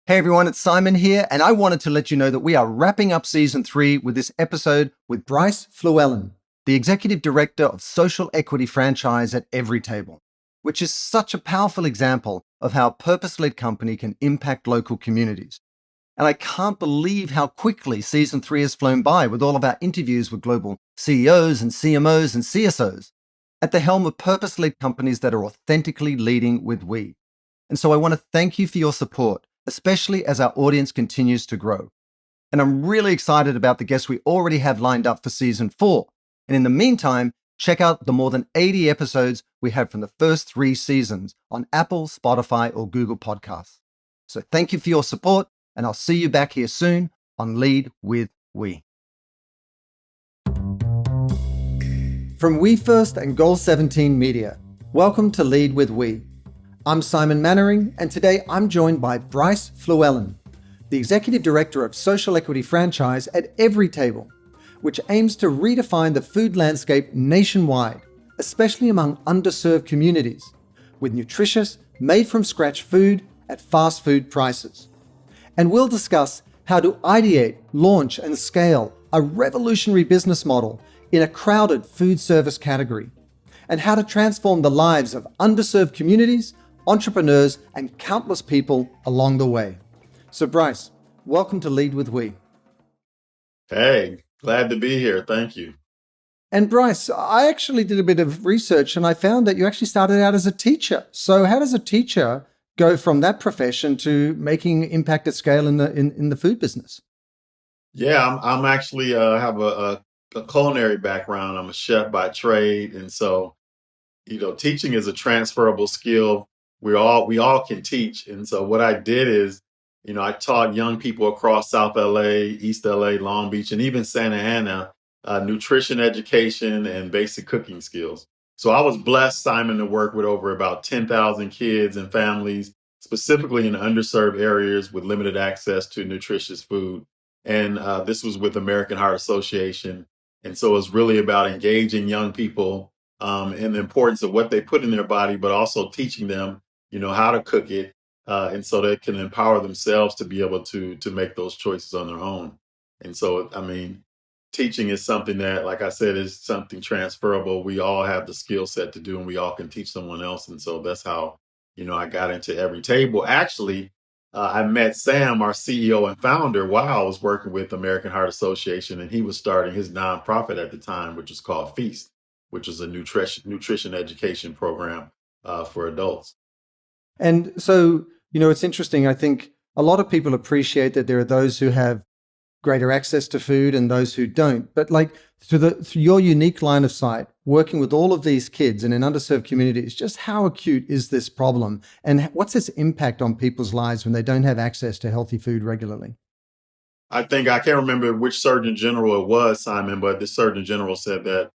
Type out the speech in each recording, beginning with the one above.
Hey everyone, it's Simon here, and I wanted to let you know that we are wrapping up season 3 with this episode with Bryce Fluellen, the executive director of social equity franchise at Everytable, which is such a powerful example of how a purpose-led company can impact local communities. And I can't believe how quickly season 3 has flown by with all of our interviews with global CEOs and CMOs and CSOs at the helm of purpose-led companies that are authentically leading with we. And so I want to thank you for your support, especially as our audience continues to grow. And I'm really excited about the guests we already have lined up for season 4. And in the meantime, check out the more than 80 episodes we have from the first 3 seasons on Apple, Spotify, or Google Podcasts. So thank you for your support, and I'll see you back here soon on Lead with We. From We First and Goal 17 Media, welcome to Lead with We. I'm Simon Mannering, and today I'm joined by Bryce Fluellen, the Executive Director of Social Equity Franchise at Everytable, which aims to redefine the food landscape nationwide, especially among underserved communities, with nutritious, made-from-scratch food at fast food prices. And we'll discuss how to ideate, launch, and scale a revolutionary business model in a crowded food service category, and how to transform the lives of underserved communities, entrepreneurs, and countless people along the way. So Bryce, welcome to Lead with We. Hey, glad to be here. Thank you. And Bryce, I actually did a bit of research and I found that you actually started out as a teacher. So how does a teacher go from that profession to making impact at scale in the food business? Yeah, I'm actually have a culinary background. I'm a chef by trade, and so teaching is a transferable skill. We all can teach, and so what I did is, I taught young people across South LA, East LA, Long Beach, and even Santa Ana nutrition education and basic cooking skills. So I was blessed, Simon, to work with over about 10,000 kids and families, specifically in underserved areas with limited access to nutritious food. And this was with American Heart Association. And so it's really about engaging young people and the importance of what they put in their body, but also teaching them, how to cook it, and so they can empower themselves to be able to make those choices on their own. And so, I mean, teaching is something that, like I said, is something transferable. We all have the skill set to do, and we all can teach someone else. And so that's how, I got into Everytable. Actually, I met Sam, our CEO and founder, while I was working with American Heart Association, and he was starting his nonprofit at the time, which was called Feast, which is a nutrition education program for adults. And so, it's interesting. I think a lot of people appreciate that there are those who have greater access to food and those who don't. But like through your unique line of sight, working with all of these kids and in underserved communities, just how acute is this problem? And what's its impact on people's lives when they don't have access to healthy food regularly? I think I can't remember which Surgeon General it was, Simon, but the Surgeon General said that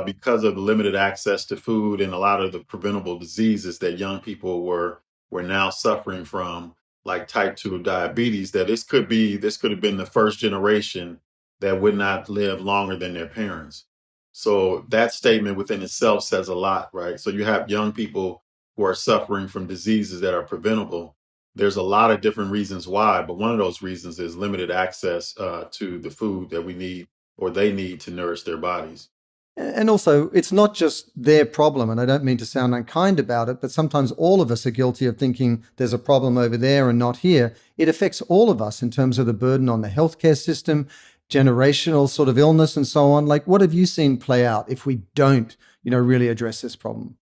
because of the limited access to food and a lot of the preventable diseases that young people were now suffering from, like type 2 diabetes, that this could have been the first generation that would not live longer than their parents. So that statement within itself says a lot, right? So you have young people who are suffering from diseases that are preventable. There's a lot of different reasons why, but one of those reasons is limited access to the food that we need or they need to nourish their bodies. And also, it's not just their problem, and I don't mean to sound unkind about it, but sometimes all of us are guilty of thinking there's a problem over there and not here. It affects all of us in terms of the burden on the healthcare system, generational sort of illness and so on. Like, what have you seen play out if we don't, really address this problem?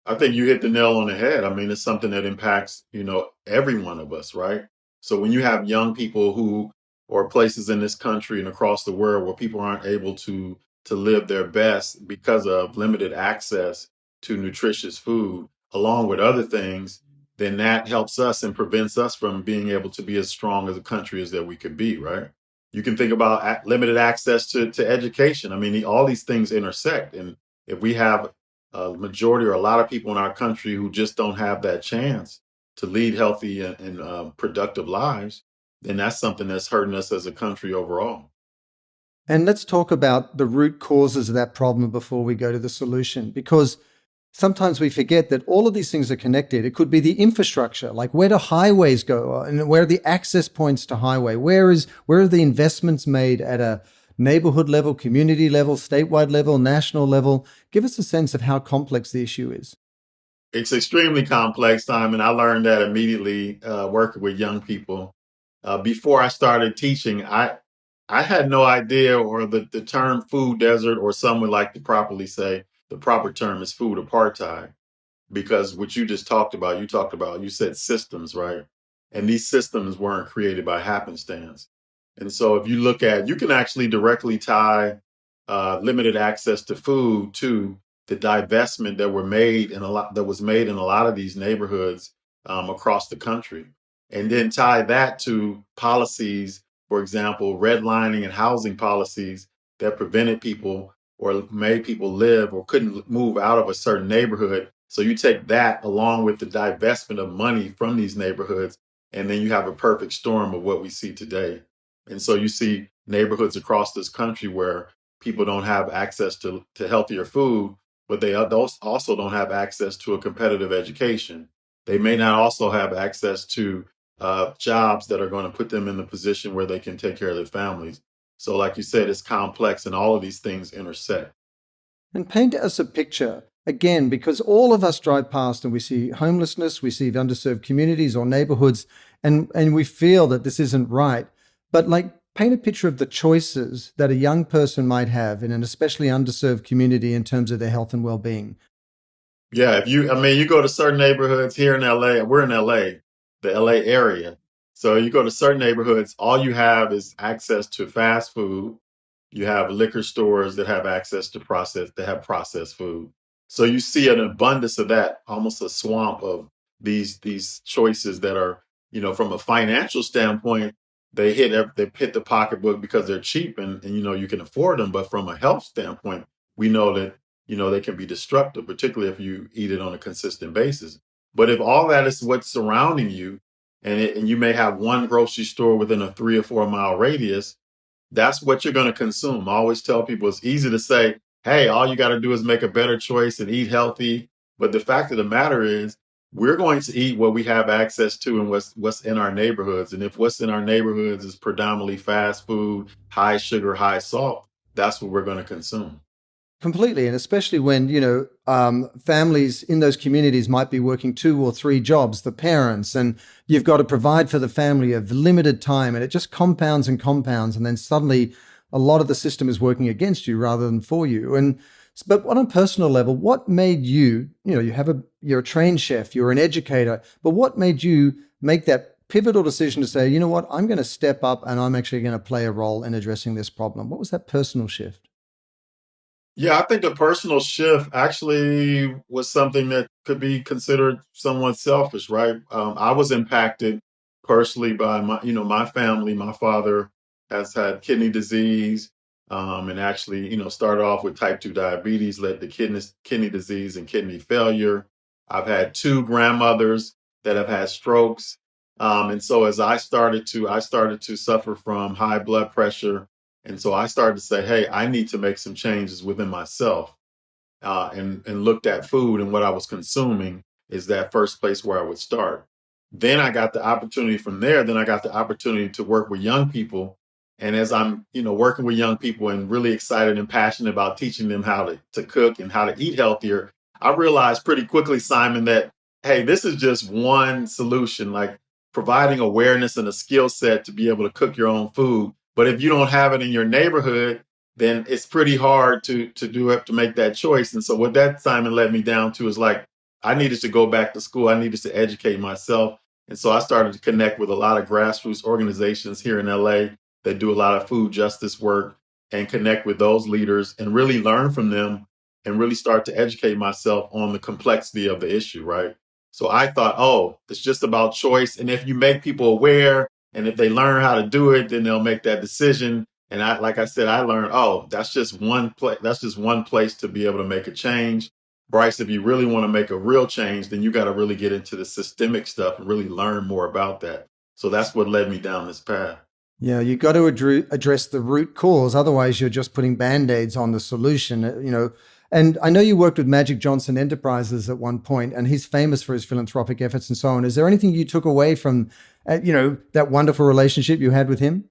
I think you hit the nail on the head. I mean, it's something that impacts, every one of us, right? So when you have young people or places in this country and across the world where people aren't able to live their best because of limited access to nutritious food, along with other things, then that helps us and prevents us from being able to be as strong as a country as that we could be, right? You can think about limited access to education. I mean, all these things intersect. And if we have a majority or a lot of people in our country who just don't have that chance to lead healthy and productive lives, then that's something that's hurting us as a country overall. And let's talk about the root causes of that problem before we go to the solution, because sometimes we forget that all of these things are connected. It could be the infrastructure, like where do highways go and where are the access points to highway? Where are the investments made at a neighborhood level, community level, statewide level, national level? Give us a sense of how complex the issue is. It's extremely complex, time, and I learned that immediately working with young people. Before I started teaching, I had no idea, or the term food desert, or some would like to properly say the proper term is food apartheid, because what you just talked about, you said systems, right? And these systems weren't created by happenstance. And so if you look at, you can actually directly tie limited access to food to the divestment that was made in a lot of these neighborhoods across the country, and then tie that to policies, for example, redlining and housing policies that prevented people or made people live or couldn't move out of a certain neighborhood. So you take that along with the divestment of money from these neighborhoods, and then you have a perfect storm of what we see today. And so you see neighborhoods across this country where people don't have access to healthier food, but those also don't have access to a competitive education. They may not also have access to jobs that are going to put them in the position where they can take care of their families. So, like you said, it's complex, and all of these things intersect. And paint us a picture again, because all of us drive past and we see homelessness, we see underserved communities or neighborhoods, and we feel that this isn't right. But like, paint a picture of the choices that a young person might have in an especially underserved community in terms of their health and well-being. Yeah, I mean, you go to certain neighborhoods here in LA, we're in LA, the LA area. So you go to certain neighborhoods, all you have is access to fast food. You have liquor stores that have access to that have processed food. So you see an abundance of that, almost a swamp of these choices that are, from a financial standpoint, they hit the pocketbook because they're cheap, and you can afford them. But from a health standpoint, we know that they can be destructive, particularly if you eat it on a consistent basis. But if all that is what's surrounding you, and you may have one grocery store within a 3 or 4 mile radius, that's what you're going to consume. I always tell people it's easy to say, hey, all you got to do is make a better choice and eat healthy. But the fact of the matter is, we're going to eat what we have access to and what's in our neighborhoods. And if what's in our neighborhoods is predominantly fast food, high sugar, high salt, that's what we're going to consume. Completely, and especially when families in those communities might be working 2 or 3 jobs, the parents, and you've got to provide for the family of limited time, and it just compounds and compounds, and then suddenly a lot of the system is working against you rather than for you. And but on a personal level, what made you, you're a trained chef, you're an educator, but what made you make that pivotal decision to say, you know what, I'm going to step up and I'm actually going to play a role in addressing this problem? What was that personal shift? Yeah, I think the personal shift actually was something that could be considered somewhat selfish, right? I was impacted personally by my family. My father has had kidney disease, and actually, started off with type 2 diabetes, led to kidney disease and kidney failure. I've had two grandmothers that have had strokes. And so as I started to suffer from high blood pressure, and so I started to say, hey, I need to make some changes within myself, and looked at food and what I was consuming is that first place where I would start. Then I got the opportunity from there. Then I got the opportunity to work with young people. And as I'm, working with young people and really excited and passionate about teaching them how to cook and how to eat healthier, I realized pretty quickly, Simon, that, hey, this is just one solution, like providing awareness and a skill set to be able to cook your own food. But if you don't have it in your neighborhood, then it's pretty hard to do it, to make that choice. And so what that, Simon, led me down to is like, I needed to go back to school. I needed to educate myself. And so I started to connect with a lot of grassroots organizations here in LA that do a lot of food justice work, and connect with those leaders and really learn from them and really start to educate myself on the complexity of the issue, right? So I thought, oh, it's just about choice. And if you make people aware and if they learn how to do it, then they'll make that decision. And like I said, I learned, oh, that's just one place. That's just one place to be able to make a change. Bryce, if you really want to make a real change, then you got to really get into the systemic stuff and really learn more about that. So that's what led me down this path. Yeah, you got to address the root cause. Otherwise, you're just putting band-aids on the solution. And I know you worked with Magic Johnson Enterprises at one point, and he's famous for his philanthropic efforts and so on. Is there anything you took away from, that wonderful relationship you had with him?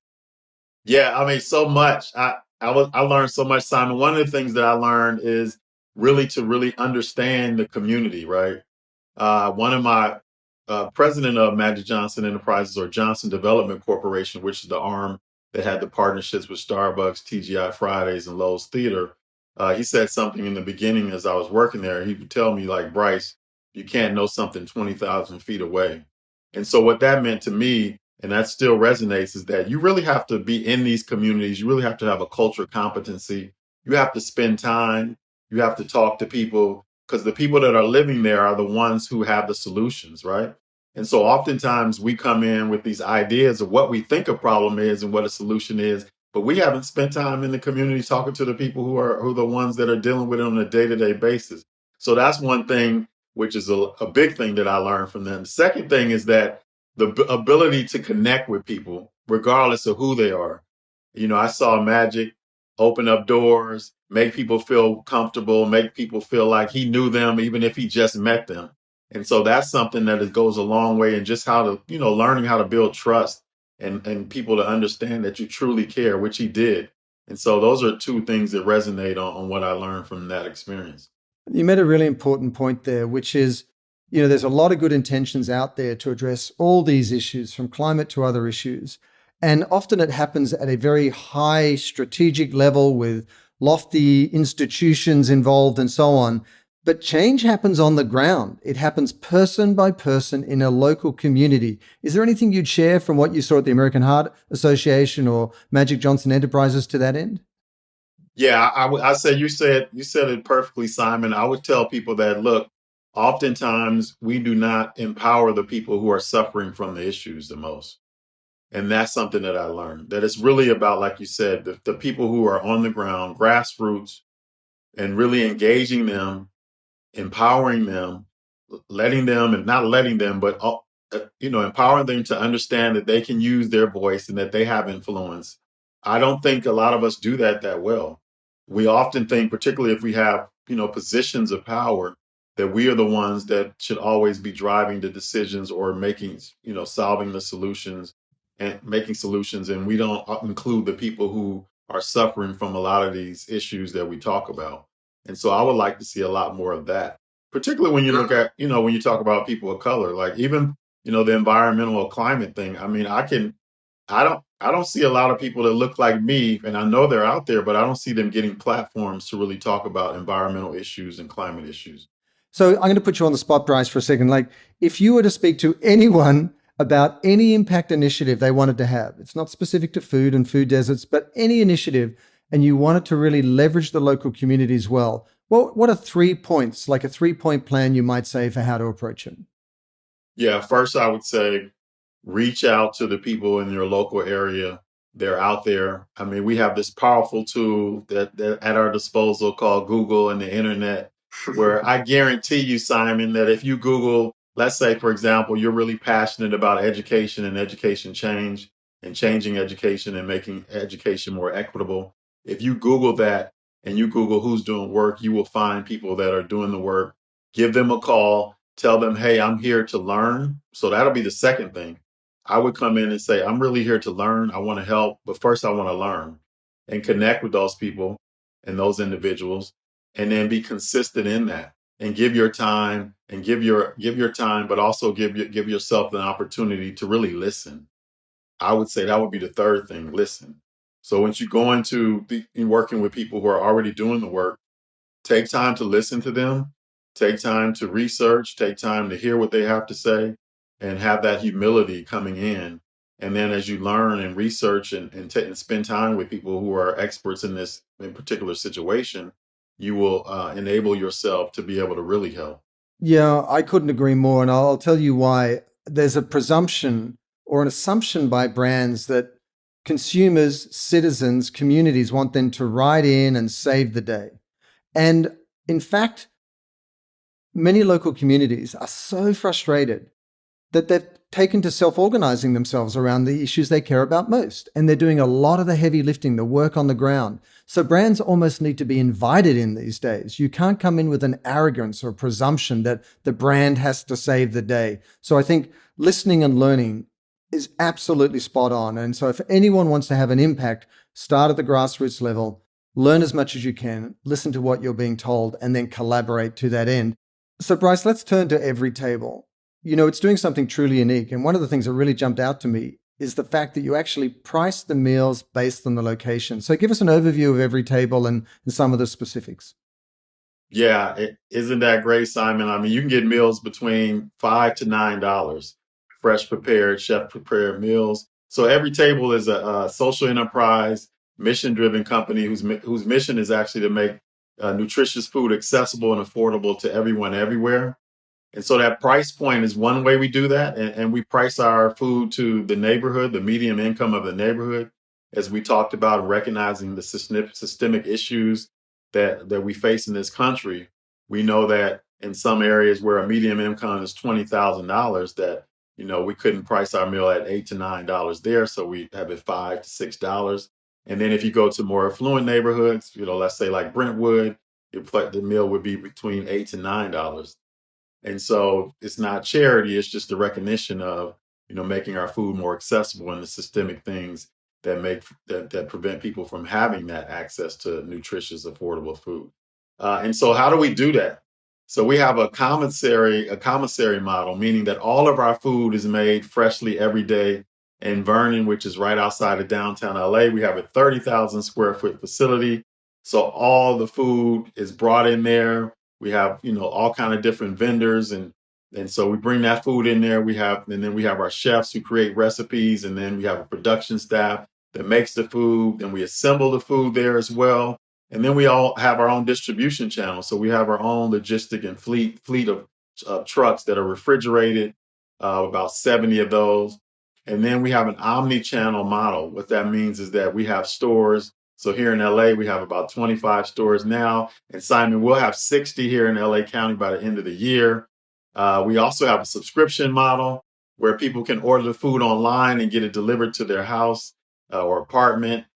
Yeah, I mean, so much. I learned so much, Simon. One of the things that I learned is really to really understand the community, right? One of my president of Magic Johnson Enterprises or Johnson Development Corporation, which is the arm that had the partnerships with Starbucks, TGI Fridays, and Lowe's Theater. He said something in the beginning as I was working there. He would tell me, like, Bryce, you can't know something 20,000 feet away. And so, what that meant to me, and that still resonates, is that you really have to be in these communities. You really have to have a culture competency. You have to spend time. You have to talk to people because the people that are living there are the ones who have the solutions, right? And so oftentimes we come in with these ideas of what we think a problem is and what a solution is, but we haven't spent time in the community talking to the people who are the ones that are dealing with it on a day-to-day basis. So that's one thing, which is a big thing that I learned from them. The second thing is that ability to connect with people, regardless of who they are. I saw Magic open up doors, make people feel comfortable, make people feel like he knew them, even if he just met them. And so that's something that it goes a long way in just how to, learning how to build trust and people to understand that you truly care, which he did. And so those are two things that resonate on what I learned from that experience. You made a really important point there, which is, there's a lot of good intentions out there to address all these issues, from climate to other issues. And often it happens at a very high strategic level with lofty institutions involved and so on. But change happens on the ground. It happens person by person in a local community. Is there anything you'd share from what you saw at the American Heart Association or Magic Johnson Enterprises to that end? Yeah, I said you said it perfectly, Simon. I would tell people that look, oftentimes we do not empower the people who are suffering from the issues the most. And that's something that I learned. That it's really about, like you said, the people who are on the ground, grassroots, and really engaging them, empowering them, letting them and not letting them, but empowering them to understand that they can use their voice and that they have influence. I don't think a lot of us do that well. We often think, particularly if we have positions of power, that we are the ones that should always be driving the decisions or making solving the solutions and making solutions, and we don't include the people who are suffering from a lot of these issues that we talk about. And so I would like to see a lot more of that, particularly when you look at, when you talk about people of color, like even, the environmental or climate thing. I mean, I don't see a lot of people that look like me, and I know they're out there, but I don't see them getting platforms to really talk about environmental issues and climate issues. So I'm going to put you on the spot, Bryce, for a second. Like, if you were to speak to anyone about any impact initiative they wanted to have, it's not specific to food and food deserts, but any initiative, and you wanted to really leverage the local communities well, what are 3 points, like a 3 point plan you might say for how to approach it? Yeah, first I would say reach out to the people in your local area. They're out there. I mean, we have this powerful tool that at our disposal called Google and the internet, where I guarantee you, Simon, that if you Google, let's say, for example, you're really passionate about education and education change and changing education and making education more equitable. If you Google that and you Google who's doing work, you will find people that are doing the work. Give them a call, tell them, hey, I'm here to learn. So that'll be the second thing. I would come in and say, I'm really here to learn. I want to help, but first I want to learn and connect with those people and those individuals, and then be consistent in that and give your time and give your time, but also give yourself an opportunity to really listen. I would say that would be the third thing, listen. So once you go into working with people who are already doing the work, take time to listen to them, take time to research, take time to hear what they have to say, and have that humility coming in. And then as you learn and research and spend time with people who are experts in this in particular situation, you will enable yourself to be able to really help. Yeah, I couldn't agree more. And I'll tell you why. There's a presumption or an assumption by brands that consumers, citizens, communities want them to ride in and save the day. And in fact, many local communities are so frustrated that they've taken to self-organizing themselves around the issues they care about most. And they're doing a lot of the heavy lifting, the work on the ground. So brands almost need to be invited in these days. You can't come in with an arrogance or presumption that the brand has to save the day. So I think listening and learning is absolutely spot on. And so if anyone wants to have an impact, start at the grassroots level, learn as much as you can, listen to what you're being told, and then collaborate to that end. So Bryce, let's turn to Everytable. It's doing something truly unique. And one of the things that really jumped out to me is the fact that you actually price the meals based on the location. So give us an overview of Everytable and some of the specifics. Yeah, isn't that great, Simon? I mean, you can get meals between $5 to $9, fresh prepared, chef prepared meals. So Everytable is a social enterprise, mission-driven company whose mission is actually to make nutritious food accessible and affordable to everyone everywhere. And so that price point is one way we do that. And we price our food to the neighborhood, the median income of the neighborhood, as we talked about, recognizing the systemic issues that we face in this country. We know that in some areas where a median income is $20,000, that we couldn't price our meal at $8 to $9 there, so we have it $5 to $6. And then if you go to more affluent neighborhoods, let's say like Brentwood, the meal would be between $8 to $9. And so it's not charity, it's just the recognition of, making our food more accessible and the systemic things that prevent people from having that access to nutritious, affordable food. And so how do we do that? So we have a commissary model, meaning that all of our food is made freshly every day in Vernon, which is right outside of downtown LA. We have a 30,000 square foot facility. So all the food is brought in there. We have, all kind of different vendors, and so we bring that food in there. And then we have our chefs who create recipes, and then we have a production staff that makes the food, and we assemble the food there as well. And then we all have our own distribution channel. So we have our own logistic and fleet of trucks that are refrigerated, about 70 of those. And then we have an omni-channel model. What that means is that we have stores. So here in LA, we have about 25 stores now. And Simon, we'll have 60 here in LA County by the end of the year. We also have a subscription model where people can order the food online and get it delivered to their house or apartment.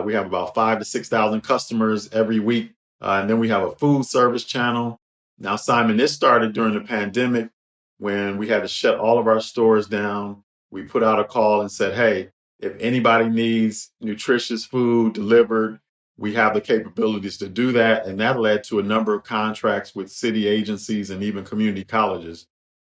We have about 5,000 to 6,000 customers every week. And then we have a food service channel. Now, Simon, this started during the pandemic when we had to shut all of our stores down. We put out a call and said, hey, if anybody needs nutritious food delivered, we have the capabilities to do that. And that led to a number of contracts with city agencies and even community colleges.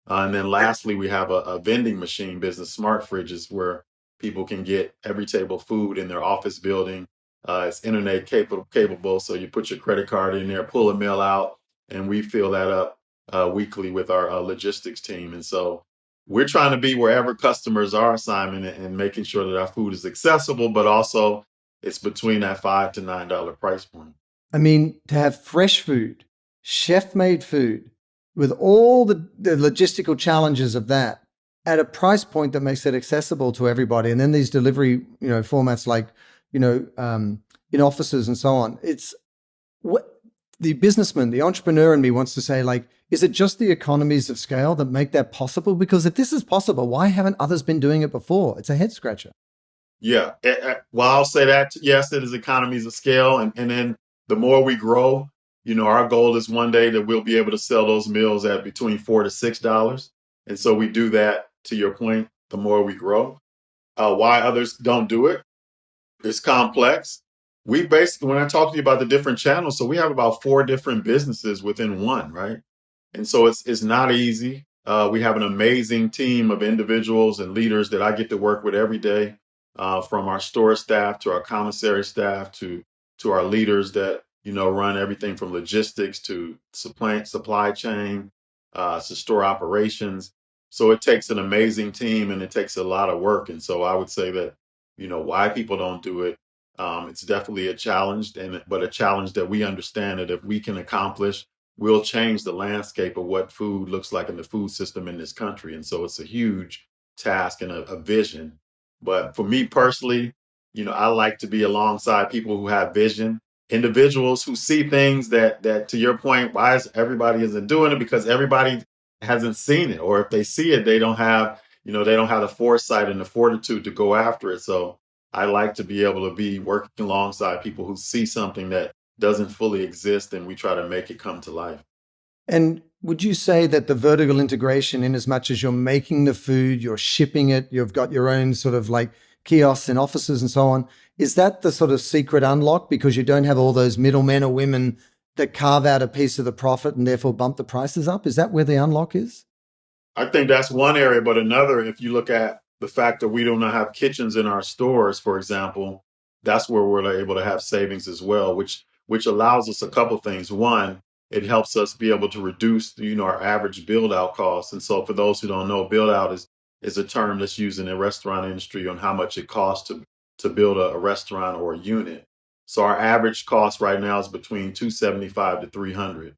And then lastly, we have a vending machine business, smart fridges, where people can get Everytable food in their office building. It's internet capable. So you put your credit card in there, pull a mail out, and we fill that up weekly with our logistics team. And so we're trying to be wherever customers are, Simon, and making sure that our food is accessible, but also it's between that $5 to $9 price point. I mean, to have fresh food, chef-made food, with all the logistical challenges of that, at a price point that makes it accessible to everybody, and then these delivery, formats like, in offices and so on. It's what the businessman, the entrepreneur in me wants to say, like, is it just the economies of scale that make that possible? Because if this is possible, why haven't others been doing it before? It's a head scratcher. Yeah. Well, I'll say that, yes, it is economies of scale. And then the more we grow, our goal is one day that we'll be able to sell those meals at between $4 to $6. And so we do that, to your point, the more we grow. Why others don't do it? It's complex. We basically, when I talk to you about the different channels, so we have about 4 different businesses within one, right? And so it's not easy. We have an amazing team of individuals and leaders that I get to work with every day, from our store staff to our commissary staff to our leaders that run everything from logistics to supply chain to store operations. So it takes an amazing team and it takes a lot of work. And so I would say that why people don't do it. It's definitely a challenge, but a challenge that we understand that if we can accomplish, we'll change the landscape of what food looks like in the food system in this country. And so it's a huge task and a vision. But for me personally, I like to be alongside people who have vision, individuals who see things that to your point, why is everybody isn't doing it? Because everybody hasn't seen it, or if they see it, they don't have they don't have the foresight and the fortitude to go after it. So I like to be able to be working alongside people who see something that doesn't fully exist, and we try to make it come to life. And would you say that the vertical integration, in as much as you're making the food, you're shipping it, you've got your own sort of like kiosks and offices and so on, is that the sort of secret unlock because you don't have all those middlemen or women that carve out a piece of the profit and therefore bump the prices up? Is that where the unlock is? I think that's one area, but another, if you look at the fact that we do not have kitchens in our stores, for example, that's where we're able to have savings as well, which allows us a couple things. One, it helps us be able to reduce, our average build out costs. And so for those who don't know, build out is a term that's used in the restaurant industry on how much it costs to build a restaurant or a unit. So our average cost right now is between 275 to 300.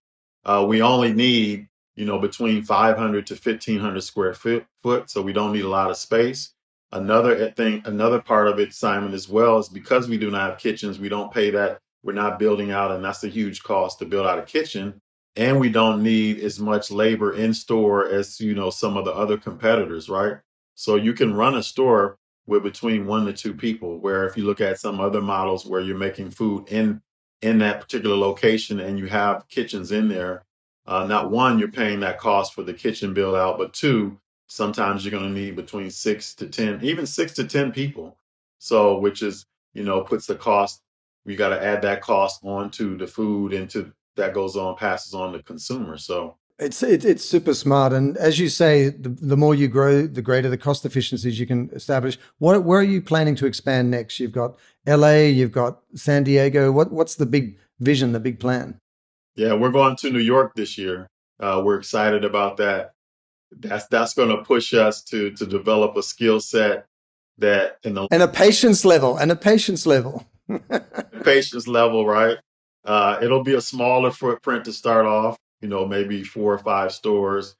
We only need between 500 to 1,500 square foot. So we don't need a lot of space. Another part of it, Simon, as well, is because we do not have kitchens, we don't pay that. We're not building out, and that's a huge cost to build out a kitchen. And we don't need as much labor in store as, some of the other competitors, right? So you can run a store with between 1 to 2 people, where if you look at some other models where you're making food in that particular location and you have kitchens in there, not one, you're paying that cost for the kitchen build out, but two, sometimes you're going to need between 6 to 10, even 6 to 10 people. So, which is, puts the cost, you got to add that cost onto the food and that goes on, passes on to consumers. So, It's super smart, and as you say, the more you grow, the greater the cost efficiencies you can establish. Where are you planning to expand next? You've got LA, you've got San Diego. What's the big vision, the big plan? yeah, we're going to New York this year. We're excited about that. That's going to push us to develop a skill set that in the And a patience level, and a patience level. patience level, right? It'll be a smaller footprint to start off, maybe 4 or 5 stores,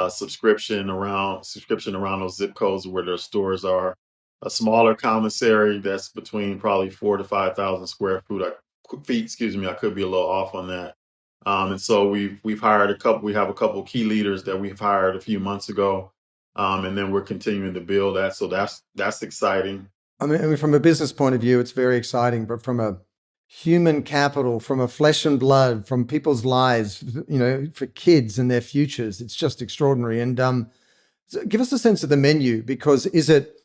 subscription around those zip codes where their stores are. A smaller commissary that's between probably 4 to 5,000 square feet. Excuse me, I could be a little off on that. And so we've hired a couple. We have a couple key leaders that we've hired a few months ago, and then we're continuing to build that. So that's exciting. I mean, from a business point of view, it's very exciting, but from a human capital, from a flesh and blood, from people's lives, for kids and their futures, it's just extraordinary. And so give us a sense of the menu, because is it,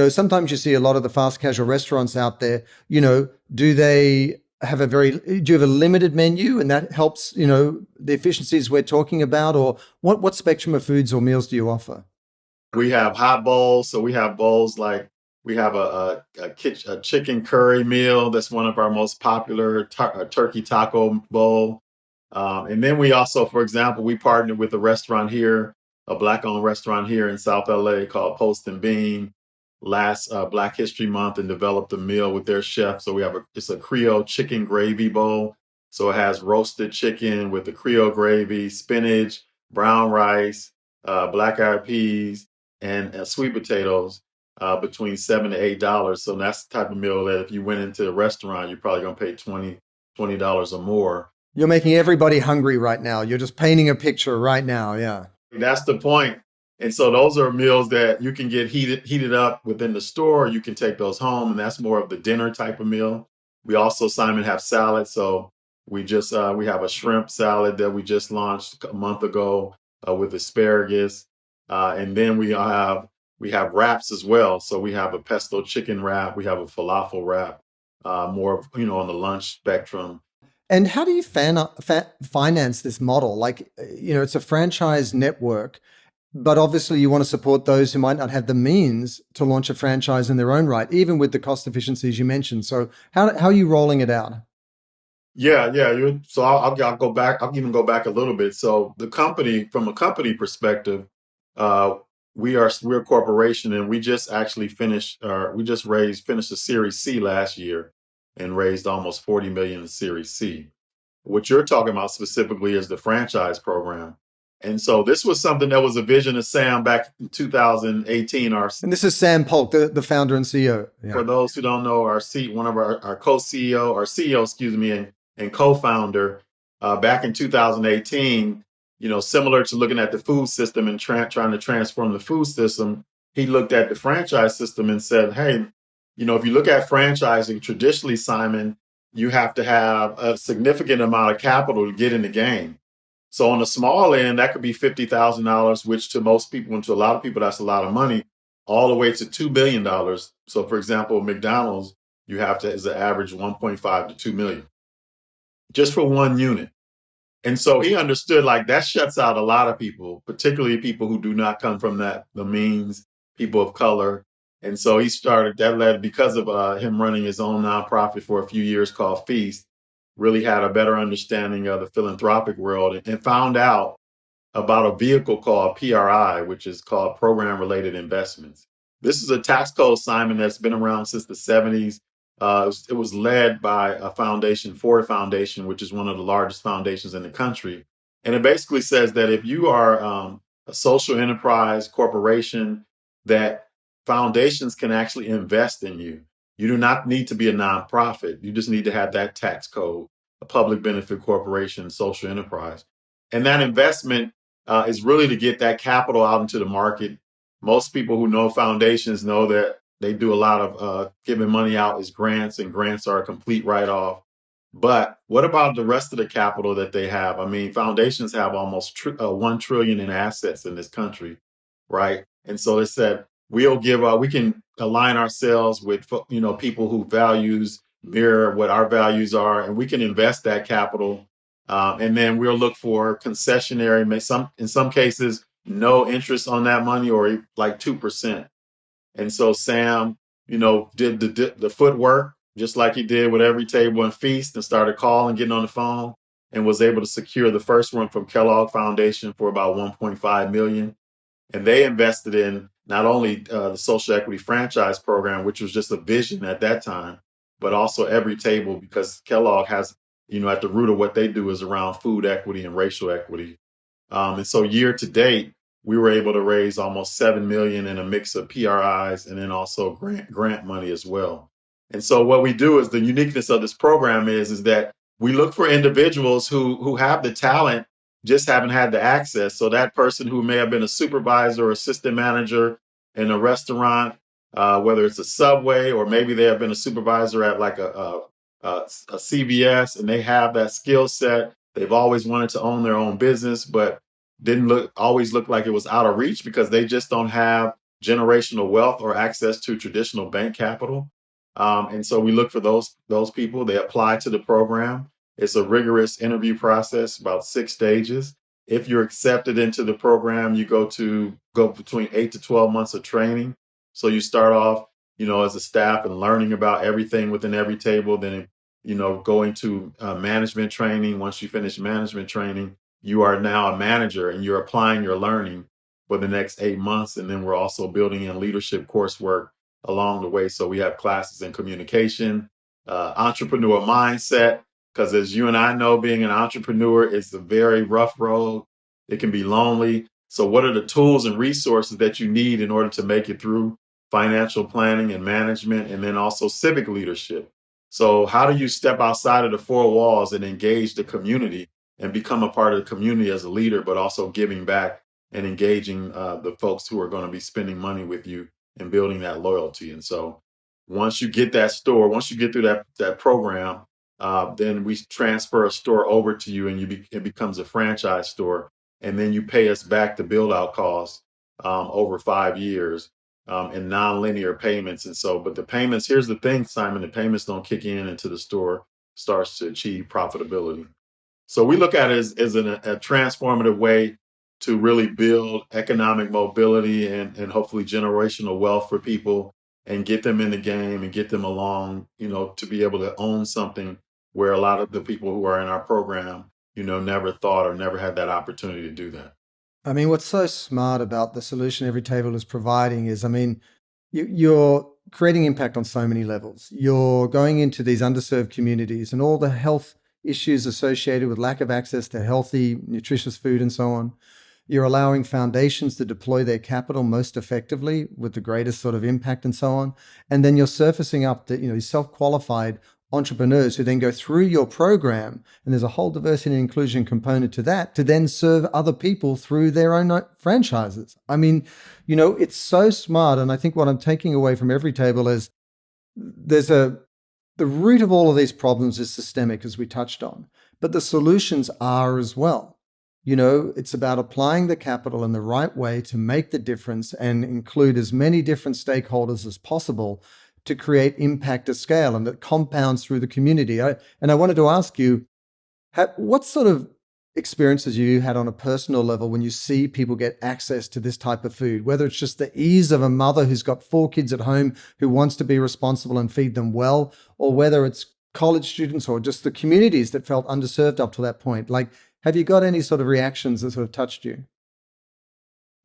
sometimes you see a lot of the fast casual restaurants out there, do they have do you have a limited menu and that helps, the efficiencies we're talking about, or what spectrum of foods or meals do you offer? We have hot bowls. So we have bowls like we have a chicken curry meal. That's one of our most popular turkey taco bowl. And then we also, for example, we partnered with a restaurant here, a Black-owned restaurant here in South LA called Post and Bean last Black History Month, and developed a meal with their chef. So it's a Creole chicken gravy bowl. So it has roasted chicken with the Creole gravy, spinach, brown rice, black eyed peas, and sweet potatoes, between $7 to $8. So that's the type of meal that if you went into a restaurant, you're probably gonna pay $20 or more. You're making everybody hungry right now. You're just painting a picture right now. Yeah. That's the point. And so those are meals that you can get heated up within the store. You can take those home, and that's more of the dinner type of meal. We also, Simon, have salads. So we have a shrimp salad that we just launched a month ago, with asparagus, and then we have wraps as well. So we have a pesto chicken wrap. We have a falafel wrap, more on the lunch spectrum. And how do you finance this model? Like, it's a franchise network, but obviously you want to support those who might not have the means to launch a franchise in their own right, even with the cost efficiencies you mentioned. So how are you rolling it out? Yeah, yeah. So I'll go back. I'll even go back a little bit. So the company, from a company perspective, uh, we're a corporation, and we just actually finished a Series C last year, and raised almost 40 million in Series C. What you're talking about specifically is the franchise program, and so this was something that was a vision of Sam back in 2018. And this is Sam Polk, the founder and CEO. Yeah. For those who don't know, one of our co-CEO, our CEO, excuse me, and co-founder, back in 2018, similar to looking at the food system and trying to transform the food system, he looked at the franchise system and said, hey, if you look at franchising traditionally, Simon, you have to have a significant amount of capital to get in the game. So on the small end, that could be $50,000, which to most people, and to a lot of people, that's a lot of money, all the way to $2 billion. So for example, McDonald's, you have to, is an average 1.5 to 2 million just for one unit. And so he understood like that shuts out a lot of people, particularly people who do not come from the means, people of color. And so he started, that led, because of him running his own nonprofit for a few years called Feast, really had a better understanding of the philanthropic world, and found out about a vehicle called PRI, which is called Program Related Investments. This is a tax code, Simon, that's been around since the 70s. It was led by a foundation, Ford Foundation, which is one of the largest foundations in the country. And it basically says that if you are a social enterprise corporation, that foundations can actually invest in you. You do not need to be a nonprofit. You just need to have that tax code, a public benefit corporation, social enterprise. And that investment is really to get that capital out into the market. Most people who know foundations know that they do a lot of giving money out as grants, and grants are a complete write-off. But what about the rest of the capital that they have? I mean, foundations have almost 1 trillion in assets in this country, right? And so they said we can align ourselves with people who values mirror what our values are, and we can invest that capital, and then we'll look for concessionary, in some cases, no interest on that money, or like 2%. And so Sam, did the footwork just like he did with Everytable and Feast, and started calling, getting on the phone, and was able to secure the first one from Kellogg Foundation for about 1.5 million. And they invested in not only the social equity franchise program, which was just a vision at that time, but also Everytable, because Kellogg has, at the root of what they do is around food equity and racial equity. And so year to date, we were able to raise almost 7 million in a mix of PRIs and then also grant money as well. And so what we do is, the uniqueness of this program is that we look for individuals who have the talent, just haven't had the access. So that person who may have been a supervisor or assistant manager in a restaurant, whether it's a Subway, or maybe they have been a supervisor at like a CVS, and they have that skill set. They've always wanted to own their own business, but didn't always look like it was out of reach because they just don't have generational wealth or access to traditional bank capital. And so we look for those people. They apply to the program. It's a rigorous interview process, about 6 stages. If you're accepted into the program, you go between 8 to 12 months of training. So you start off, as a staff and learning about everything within Everytable, then going to management training. Once you finish management training, you are now a manager, and you're applying your learning for the next 8 months. And then we're also building in leadership coursework along the way. So we have classes in communication, entrepreneur mindset, because as you and I know, being an entrepreneur is a very rough road. It can be lonely. So what are the tools and resources that you need in order to make it through financial planning and management, and then also civic leadership? So how do you step outside of the 4 walls and engage the community and become a part of the community as a leader, but also giving back and engaging the folks who are going to be spending money with you and building that loyalty? And so once you get once you get through that program, then we transfer a store over to you, and it becomes a franchise store. And then you pay us back the build out costs over 5 years in non-linear payments. And so, but the payments, here's the thing, Simon, the payments don't kick in until the store starts to achieve profitability. So we look at it as a transformative way to really build economic mobility and hopefully generational wealth for people, and get them in the game and get them along, to be able to own something where a lot of the people who are in our program, never thought or never had that opportunity to do that. I mean, what's so smart about the solution Everytable is providing is, I mean, you're creating impact on so many levels. You're going into these underserved communities and all the health issues associated with lack of access to healthy, nutritious food and so on. You're allowing foundations to deploy their capital most effectively with the greatest sort of impact and so on. And then you're surfacing up that, self-qualified entrepreneurs who then go through your program, and there's a whole diversity and inclusion component to that, to then serve other people through their own franchises. I mean, it's so smart. And I think what I'm taking away from Everytable is there's the root of all of these problems is systemic, as we touched on, but the solutions are as well. It's about applying the capital in the right way to make the difference and include as many different stakeholders as possible to create impact at scale and that compounds through the community. And I wanted to ask you, what sort of experiences you had on a personal level when you see people get access to this type of food, whether it's just the ease of a mother who's got 4 kids at home who wants to be responsible and feed them well, or whether it's college students or just the communities that felt underserved up to that point? Like, have you got any sort of reactions that sort of touched you?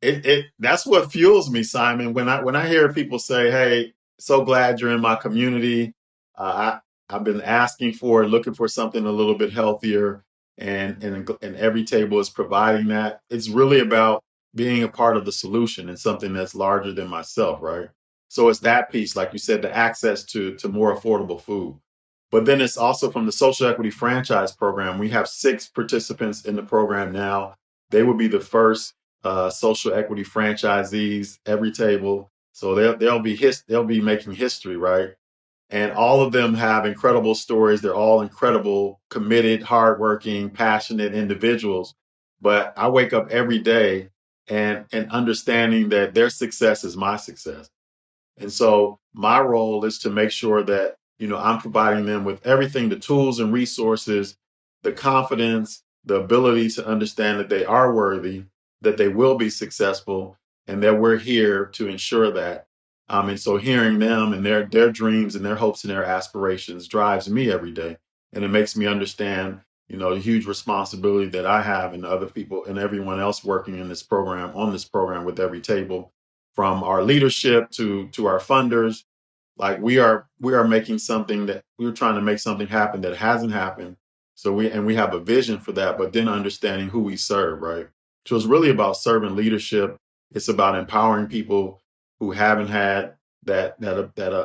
It that's what fuels me, Simon. When I hear people say, "Hey, so glad you're in my community," I've been asking for, looking for something a little bit healthier, and Everytable is providing that. It's really about being a part of the solution and something that's larger than myself, right? So it's that piece, like you said, the access to more affordable food. But then it's also from the social equity franchise program. We have 6 participants in the program now. They will be the first social equity franchisees, Everytable. So they'll be making history, right? And all of them have incredible stories. They're all incredible, committed, hardworking, passionate individuals. But I wake up every day and understanding that their success is my success. And so my role is to make sure that, I'm providing them with everything, the tools and resources, the confidence, the ability to understand that they are worthy, that they will be successful, and that we're here to ensure that. And so hearing them and their dreams and their hopes and their aspirations drives me every day. And it makes me understand, the huge responsibility that I have and other people and everyone else working in this program, on this program with Everytable, from our leadership to our funders. Like we are making something that we're trying to make something happen that hasn't happened. So we have a vision for that, but then understanding who we serve, right? So it's really about servant leadership. It's about empowering people who haven't had that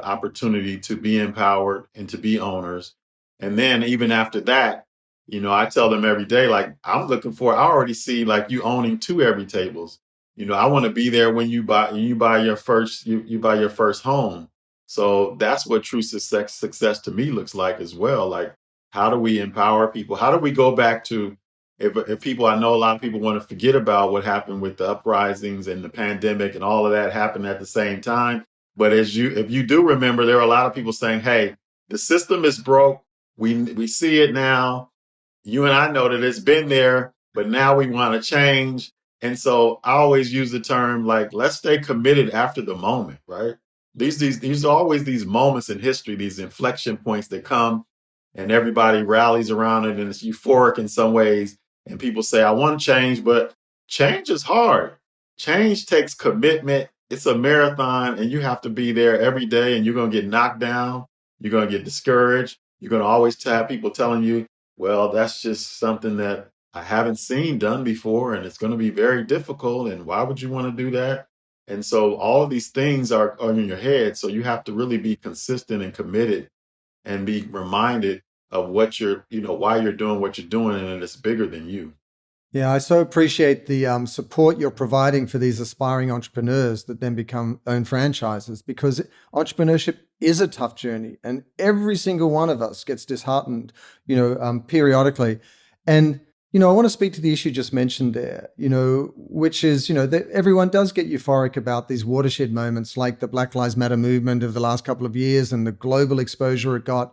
opportunity to be empowered and to be owners. And then even after that, I tell them every day, like I already see like you owning 2 Everytables. I want to be there when you buy your first you buy your first home. So that's what true success to me looks like as well. Like, how do we empower people? How do we go back to, if people, I know a lot of people want to forget about what happened with the uprisings and the pandemic and all of that happened at the same time. But if you do remember, there are a lot of people saying, "Hey, the system is broke. We see it now. You and I know that it's been there, but now we want to change." And so I always use the term like, let's stay committed after the moment, right? These are always these moments in history, these inflection points that come and everybody rallies around it and it's euphoric in some ways. And people say, I want to change, but change is hard. Change takes commitment. It's a marathon and you have to be there every day and you're going to get knocked down. You're going to get discouraged. You're going to always have people telling you, well, that's just something that I haven't seen done before, and it's going to be very difficult. And why would you want to do that? And so all of these things are in your head. So you have to really be consistent and committed and be reminded of why you're doing what you're doing, and it's bigger than you. Yeah, I so appreciate the support you're providing for these aspiring entrepreneurs that then become own franchises, because entrepreneurship is a tough journey and every single one of us gets disheartened, periodically. And, I want to speak to the issue just mentioned there, which is, that everyone does get euphoric about these watershed moments like the Black Lives Matter movement of the last couple of years and the global exposure it got.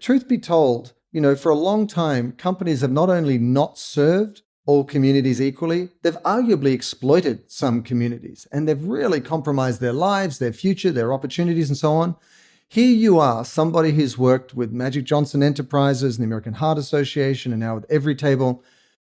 Truth be told, for a long time, companies have not only not served all communities equally, they've arguably exploited some communities and they've really compromised their lives, their future, their opportunities, and so on. Here you are, somebody who's worked with Magic Johnson Enterprises and the American Heart Association and now with Everytable.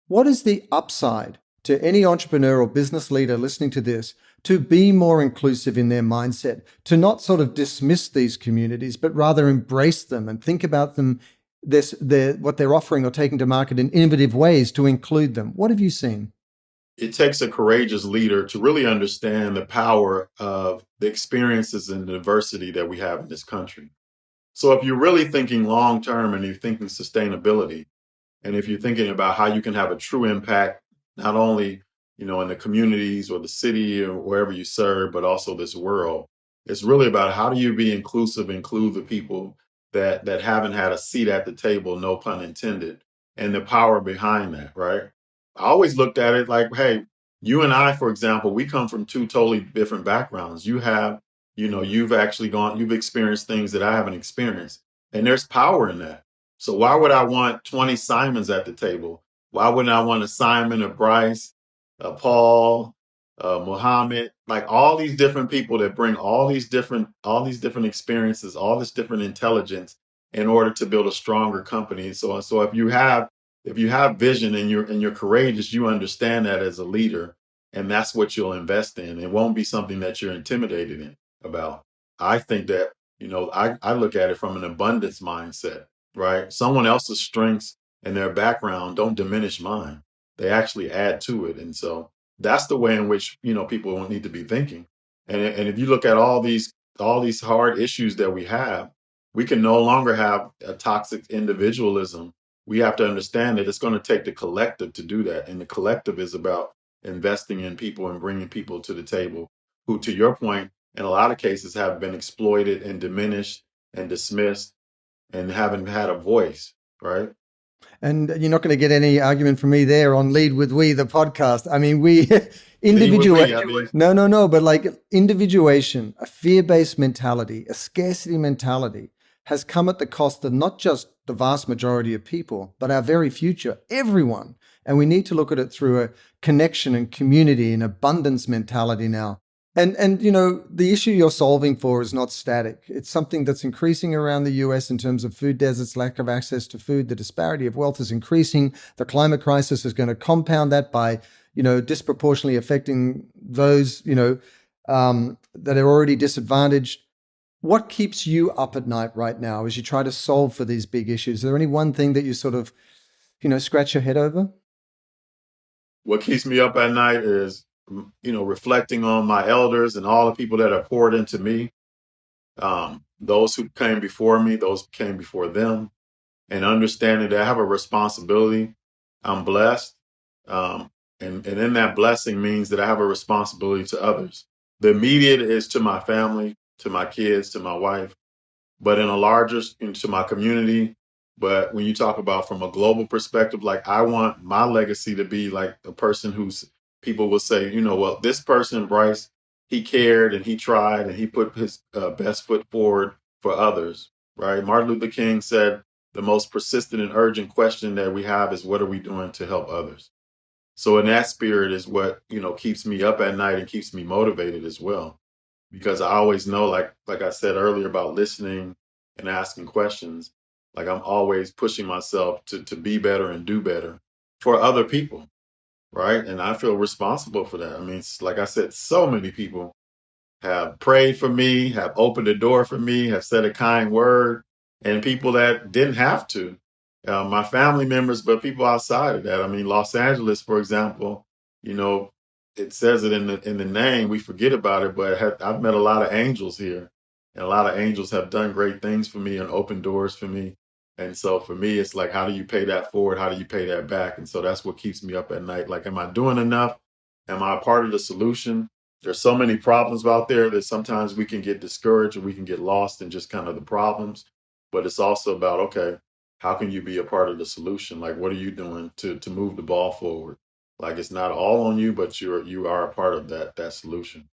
What is the upside to any entrepreneur or business leader listening to this to be more inclusive in their mindset, to not sort of dismiss these communities, but rather embrace them and think about them, what they're offering or taking to market in innovative ways to include them? What have you seen? It takes a courageous leader to really understand the power of the experiences and the diversity that we have in this country. So if you're really thinking long term and you're thinking sustainability, and if you're thinking about how you can have a true impact, not only, in the communities or the city or wherever you serve, but also this world, it's really about how do you be inclusive, include the people that haven't had a seat at the table, no pun intended, and the power behind that, right? I always looked at it like, hey, you and I, for example, we come from two totally different backgrounds. You've experienced things that I haven't experienced, and there's power in that. So why would I want 20 Simons at the table? Why wouldn't I want a Simon, a Bryce, a Paul, Muhammad, like all these different people that bring all these different experiences, all this different intelligence in order to build a stronger company. So if you have vision and you're courageous, you understand that as a leader, and that's what you'll invest in. It won't be something that you're intimidated about. I think that, I look at it from an abundance mindset, right? Someone else's strengths and their background don't diminish mine. They actually add to it. And so that's the way in which, people will need to be thinking. And if you look at all these hard issues that we can no longer have a toxic individualism. We have to understand that it's going to take the collective to do that. And the collective is about investing in people and bringing people to the table who, to your point, in a lot of cases have been exploited and diminished and dismissed and haven't had a voice, right? And you're not going to get any argument from me there on Lead with We, the podcast. I mean, Lead with individual. me. I mean, No, but like individuation, a fear-based mentality, a scarcity mentality has come at the cost of not just the vast majority of people, but our very future, everyone. And we need to look at it through a connection and community and abundance mentality now. And the issue you're solving for is not static. It's something that's increasing around the US in terms of food deserts, lack of access to food. The disparity of wealth is increasing. The climate crisis is going to compound that by, disproportionately affecting those, that are already disadvantaged. What keeps you up at night right now as you try to solve for these big issues? Is there any one thing that you sort of, scratch your head over? what keeps me up at night is, reflecting on my elders and all the people that have poured into me, those who came before me, those who came before them, and understanding that I have a responsibility. I'm blessed. And in that blessing means that I have a responsibility to others. The immediate is to my family, to my kids, to my wife, but in a larger, into my community. But when you talk about from a global perspective, like I want my legacy to be like a person who's people will say, well, this person, Bryce, he cared and he tried and he put his best foot forward for others, right? Martin Luther King said the most persistent and urgent question that we have is what are we doing to help others? So in that spirit is what, keeps me up at night and keeps me motivated as well. Because I always know, like I said earlier about listening and asking questions, like I'm always pushing myself to be better and do better for other people, right? And I feel responsible for that. I mean, like I said, so many people have prayed for me, have opened the door for me, have said a kind word, and people that didn't have to. My family members, but people outside of that. I mean, Los Angeles, for example, you know, it says it in the name. We forget about it, but I've met a lot of angels here, and a lot of angels have done great things for me and opened doors for me. And so for me, it's like, how do you pay that forward? How do you pay that back? And so that's what keeps me up at night. Like, am I doing enough? Am I a part of the solution? There's so many problems out there that sometimes we can get discouraged or we can get lost in just kind of the problems. But it's also about, okay, how can you be a part of the solution? Like, what are you doing to move the ball forward? Like, it's not all on you, but you are a part of that solution.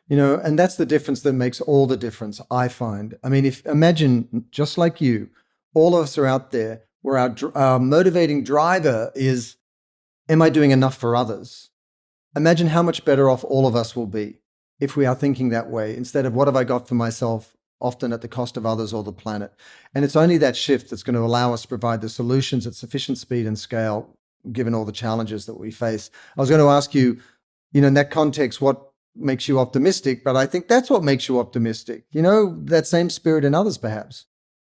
And that's the difference that makes all the difference, I find. I mean, if imagine just like you, all of us are out there where our motivating driver is, am I doing enough for others? Imagine how much better off all of us will be if we are thinking that way instead of what have I got for myself, often at the cost of others or the planet. And it's only that shift that's going to allow us to provide the solutions at sufficient speed and scale, given all the challenges that we face. I was going to ask you, in that context, what makes you optimistic? But I think that's what makes you optimistic. That same spirit in others, perhaps.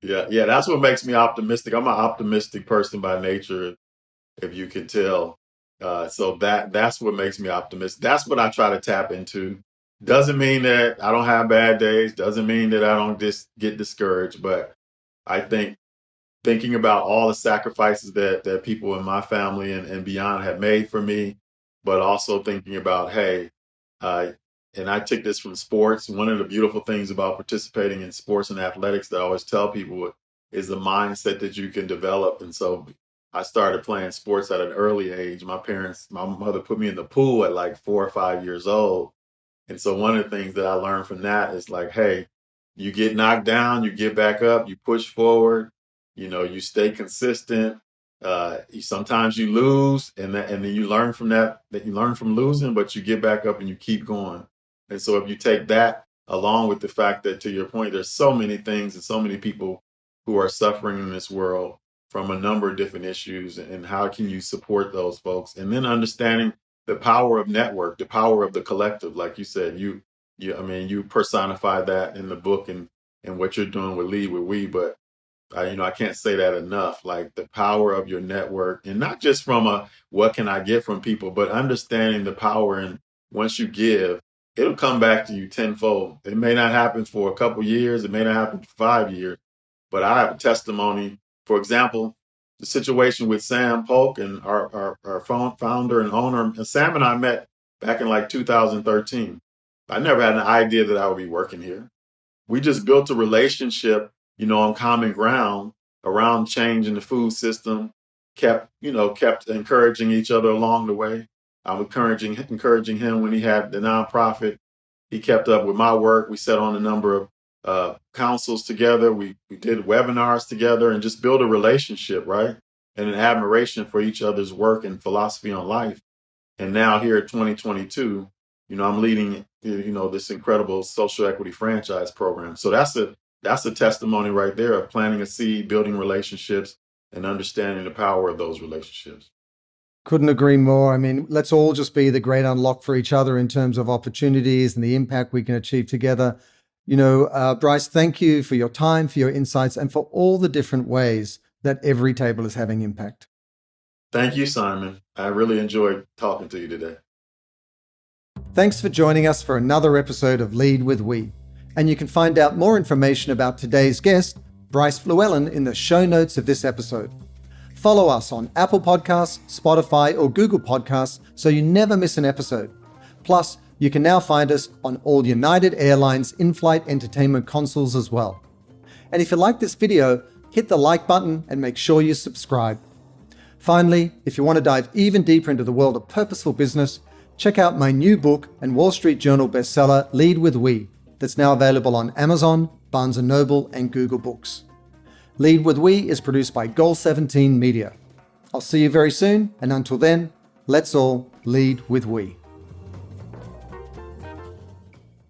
Yeah, that's what makes me optimistic. I'm an optimistic person by nature, if you can tell. So that's what makes me optimistic. That's what I try to tap into. Doesn't mean that I don't have bad days. Doesn't mean that I don't just get discouraged. But I think thinking about all the sacrifices that people in my family and beyond have made for me, but also thinking about, hey, uh, and I took this from sports. One of the beautiful things about participating in sports and athletics that I always tell people is the mindset that you can develop. And so I started playing sports at an early age. My mother put me in the pool at like 4 or 5 years old. And so one of the things that I learned from that is like, hey, you get knocked down, you get back up, you push forward, you stay consistent. Sometimes you lose, and then you learn from that you learn from losing, but you get back up and you keep going. And so if you take that along with the fact that, to your point, there's so many things and so many people who are suffering in this world from a number of different issues, and how can you support those folks? And then understanding the power of network, the power of the collective, like you said, you personify that in the book and what you're doing with Lead with We. But I can't say that enough. Like the power of your network, and not just from a what can I get from people, but understanding the power. And once you give, it'll come back to you tenfold. It may not happen for a couple years, it may not happen for 5 years, but I have a testimony. For example, the situation with Sam Polk and our founder and owner. And Sam and I met back in like 2013. I never had an idea that I would be working here. We just built a relationship, on common ground around change in the food system, kept encouraging each other along the way. I was encouraging him when he had the nonprofit. He kept up with my work. We sat on a number of councils together. We did webinars together and just build a relationship, right? And an admiration for each other's work and philosophy on life. And now here at 2022, I'm leading, this incredible social equity franchise program. So that's a testimony right there of planting a seed, building relationships, and understanding the power of those relationships. Couldn't agree more. I mean, let's all just be the great unlock for each other in terms of opportunities and the impact we can achieve together. Bryce, thank you for your time, for your insights, and for all the different ways that Everytable is having impact. Thank you, Simon. I really enjoyed talking to you today. Thanks for joining us for another episode of Lead with We. And you can find out more information about today's guest, Bryce Fluellen, in the show notes of this episode. Follow us on Apple Podcasts, Spotify, or Google Podcasts so you never miss an episode. Plus, you can now find us on all United Airlines in-flight entertainment consoles as well. And if you like this video, hit the like button and make sure you subscribe. Finally, if you want to dive even deeper into the world of purposeful business, check out my new book and Wall Street Journal bestseller, Lead with We, that's now available on Amazon, Barnes & Noble, and Google Books. Lead with We is produced by Goal 17 Media. I'll see you very soon, and until then, let's all lead with we.